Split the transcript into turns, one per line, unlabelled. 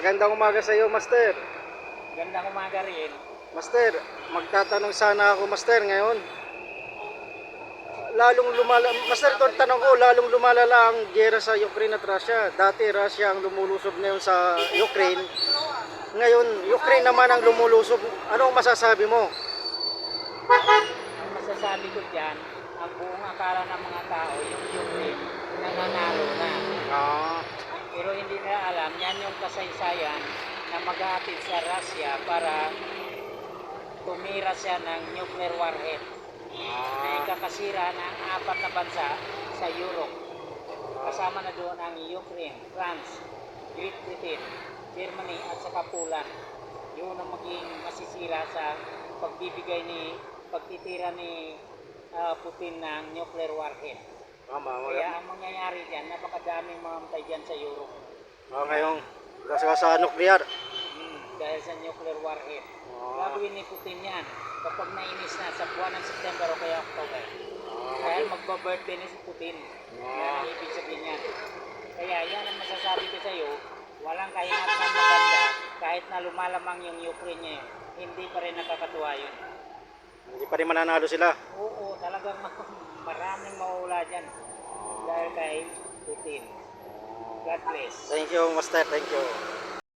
Magandang umaga sa iyo, Master.
Gandang umaga rin.
Master, magtatanong sana ako, Master, ngayon. Master, ito tanong ko, lalong lumalala ang giyera sa Ukraine at Russia. Dati Russia ang lumulusob ngayon sa Ukraine. Ngayon, Ukraine naman ang lumulusob. Ano ang masasabi mo?
Ang masasabi ko dyan, ang buong akala ng mga tao, yung Ukraine, nananalo na.
Ah,
Pero hindi na alam, yan yung kasaysayan na mag-aatid sa Russia para tumira siya ng nuclear warhead na ikakasira ng 4 na bansa sa Europe. Kasama na doon ang Ukraine, France, Great Britain, Germany at saka Poland. Yun ang maging masisira sa pagtitira ni Putin ng nuclear warhead. Kaya ang mangyayari dyan, napakadaming mamatay dyan sa Europe.
ngayong sa nuclear.
Dahil sa nuclear warhead. Gagawin ni Putin yan kapag nainis na sa buwan ng September o kaya October. Dahil magba-birthday ni si Putin. Yan ang ibig sabihin yan. Kaya yan ang masasabi ko sa iyo, walang kahinat na maganda kahit na lumalamang yung Ukraine ngayon. Hindi pa rin nakakatuwa yun.
Hindi pa rin mananalo sila.
Oo, talagang maraming mawawala dyan dahil kay Putin. God bless.
Thank you, Master. Thank you.